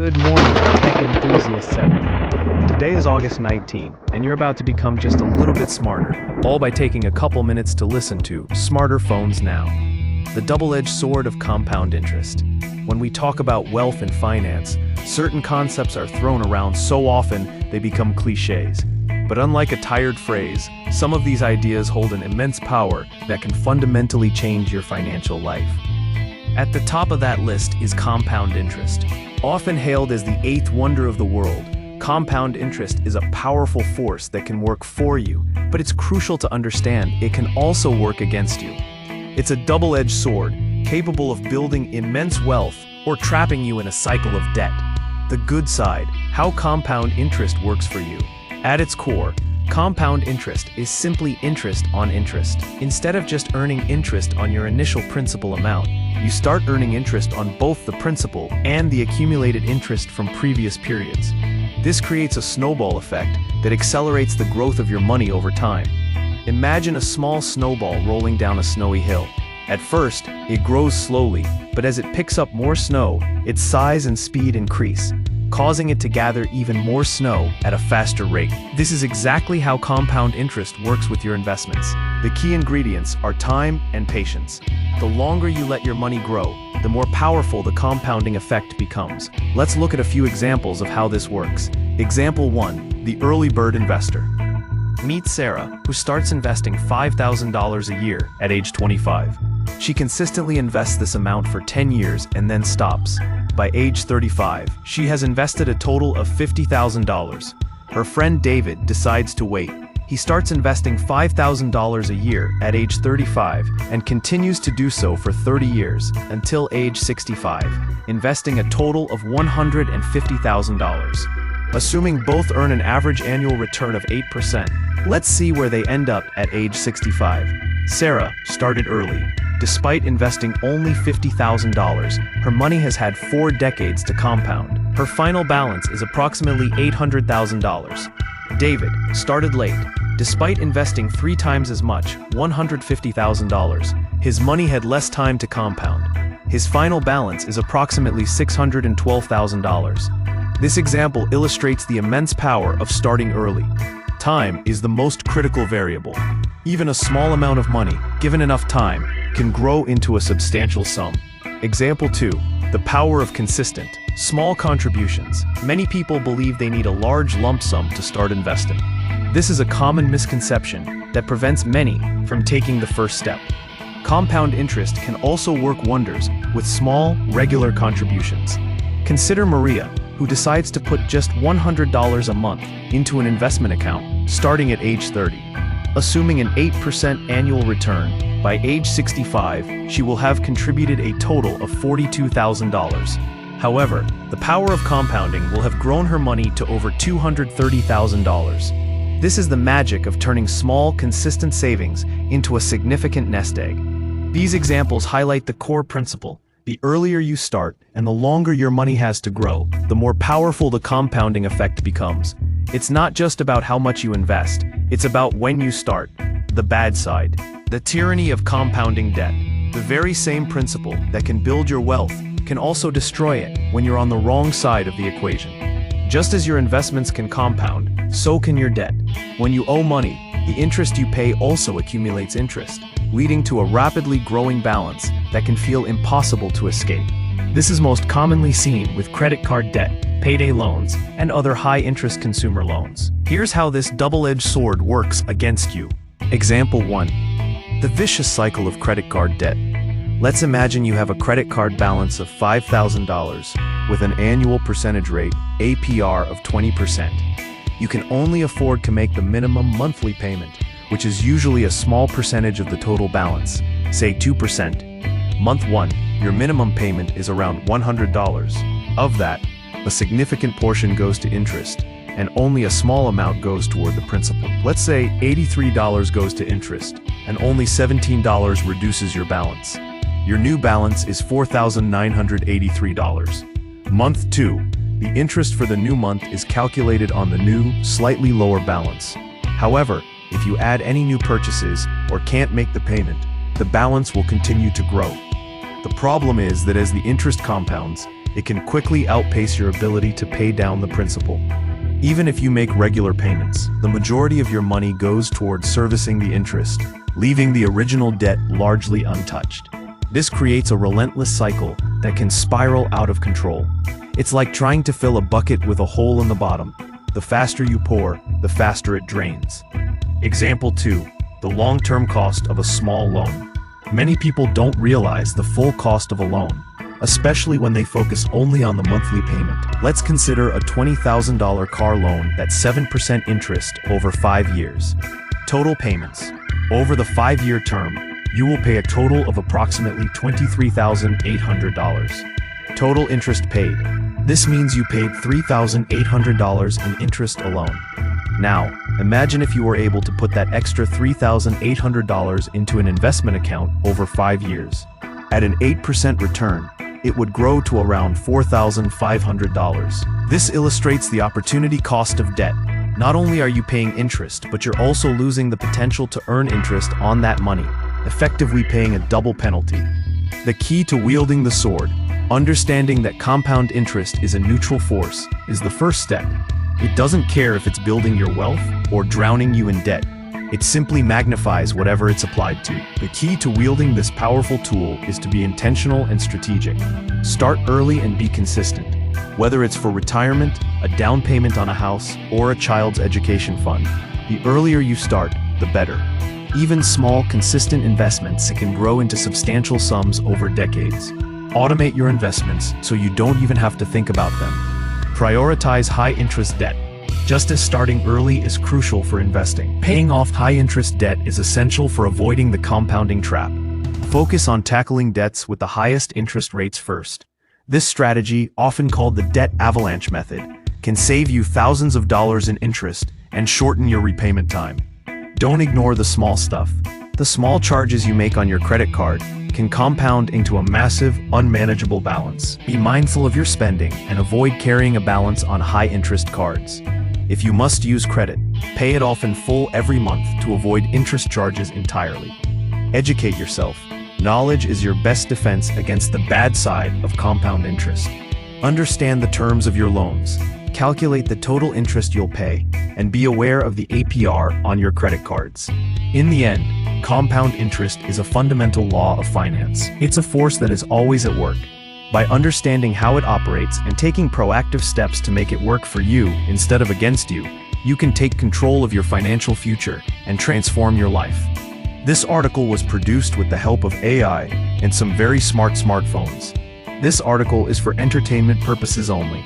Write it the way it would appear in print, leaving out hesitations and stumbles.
Good morning, tech enthusiasts everywhere. Today is August 19, and you're about to become just a little bit smarter, all by taking a couple minutes to listen to Smarter Phones Now. The double-edged sword of compound interest. When we talk about wealth and finance, certain concepts are thrown around so often they become cliches. But unlike a tired phrase, some of these ideas hold an immense power that can fundamentally change your financial life. At the top of that list is compound interest. Often hailed as the eighth wonder of the world, compound interest is a powerful force that can work for you, but it's crucial to understand it can also work against you. It's a double-edged sword, capable of building immense wealth or trapping you in a cycle of debt. The good side, how compound interest works for you. At its core, compound interest is simply interest on interest. Instead of just earning interest on your initial principal amount, you start earning interest on both the principal and the accumulated interest from previous periods. This creates a snowball effect that accelerates the growth of your money over time. Imagine a small snowball rolling down a snowy hill. At first, it grows slowly, but as it picks up more snow, its size and speed increase, causing it to gather even more snow at a faster rate. This is exactly how compound interest works with your investments. The key ingredients are time and patience. The longer you let your money grow, the more powerful the compounding effect becomes. Let's look at a few examples of how this works. Example 1. The early bird investor. Meet Sarah, who starts investing $5,000 a year at age 25. She consistently invests this amount for 10 years and then stops. By age 35, she has invested a total of $50,000. Her friend David decides to wait. He starts investing $5,000 a year at age 35 and continues to do so for 30 years until age 65, investing a total of $150,000. Assuming both earn an average annual return of 8%, let's see where they end up at age 65. Sarah started early. Despite investing only $50,000, her money has had 4 decades to compound. Her final balance is approximately $800,000. David started late. Despite investing 3 times as much, $150,000, his money had less time to compound. His final balance is approximately $612,000. This example illustrates the immense power of starting early. Time is the most critical variable. Even a small amount of money, given enough time, can grow into a substantial sum. Example 2. The power of consistent, small contributions. Many people believe they need a large lump sum to start investing. This is a common misconception that prevents many from taking the first step. Compound interest can also work wonders with small, regular contributions. Consider Maria, who decides to put just $100 a month into an investment account, starting at age 30. Assuming an 8% annual return, by age 65, she will have contributed a total of $42,000. However, the power of compounding will have grown her money to over $230,000. This is the magic of turning small, consistent savings into a significant nest egg. These examples highlight the core principle. The earlier you start and the longer your money has to grow, the more powerful the compounding effect becomes. It's not just about how much you invest, it's about when you start. The bad side. The tyranny of compounding debt. The very same principle that can build your wealth can also destroy it when you're on the wrong side of the equation. Just as your investments can compound, so can your debt. When you owe money, the interest you pay also accumulates interest, leading to a rapidly growing balance that can feel impossible to escape. This is most commonly seen with credit card debt, payday loans, and other high-interest consumer loans. Here's how this double-edged sword works against you. Example 1. The vicious cycle of credit card debt. Let's imagine you have a credit card balance of $5,000 with an annual percentage rate, APR, of 20%. You can only afford to make the minimum monthly payment, which is usually a small percentage of the total balance, say 2%. Month 1, your minimum payment is around $100. Of that, a significant portion goes to interest, and only a small amount goes toward the principal. Let's say $83 goes to interest, and only $17 reduces your balance. Your new balance is $4,983. Month 2, the interest for the new month is calculated on the new, slightly lower balance. However, if you add any new purchases or can't make the payment, the balance will continue to grow. The problem is that as the interest compounds, it can quickly outpace your ability to pay down the principal. Even if you make regular payments, the majority of your money goes towards servicing the interest, leaving the original debt largely untouched. This creates a relentless cycle that can spiral out of control. It's like trying to fill a bucket with a hole in the bottom. The faster you pour, the faster it drains. Example 2. The long-term cost of a small loan. Many people don't realize the full cost of a loan, especially when they focus only on the monthly payment. Let's consider a $20,000 car loan that's 7% interest over 5 years. Total payments. Over the 5-year term, you will pay a total of approximately $23,800. Total interest paid. This means you paid $3,800 in interest alone. Now, imagine if you were able to put that extra $3,800 into an investment account over 5 years. At an 8% return, it would grow to around $4,500. This illustrates the opportunity cost of debt. Not only are you paying interest, but you're also losing the potential to earn interest on that money, effectively paying a double penalty. The key to wielding the sword, understanding that compound interest is a neutral force, is the first step. It doesn't care if it's building your wealth or drowning you in debt. It simply magnifies whatever it's applied to. The key to wielding this powerful tool is to be intentional and strategic. Start early and be consistent. Whether it's for retirement, a down payment on a house, or a child's education fund, the earlier you start, the better. Even small, consistent investments can grow into substantial sums over decades. Automate your investments so you don't even have to think about them. Prioritize high-interest debt. Just as starting early is crucial for investing, paying off high-interest debt is essential for avoiding the compounding trap. Focus on tackling debts with the highest interest rates first. This strategy, often called the debt avalanche method, can save you thousands of dollars in interest and shorten your repayment time. Don't ignore the small stuff. The small charges you make on your credit card can compound into a massive, unmanageable balance. Be mindful of your spending and avoid carrying a balance on high-interest cards. If you must use credit, pay it off in full every month to avoid interest charges entirely. Educate yourself. Knowledge is your best defense against the bad side of compound interest. Understand the terms of your loans. Calculate the total interest you'll pay, and be aware of the APR on your credit cards. In the end, compound interest is a fundamental law of finance. It's a force that is always at work. By understanding how it operates and taking proactive steps to make it work for you instead of against you, you can take control of your financial future and transform your life. This article was produced with the help of AI and some very smart smartphones. This article is for entertainment purposes only.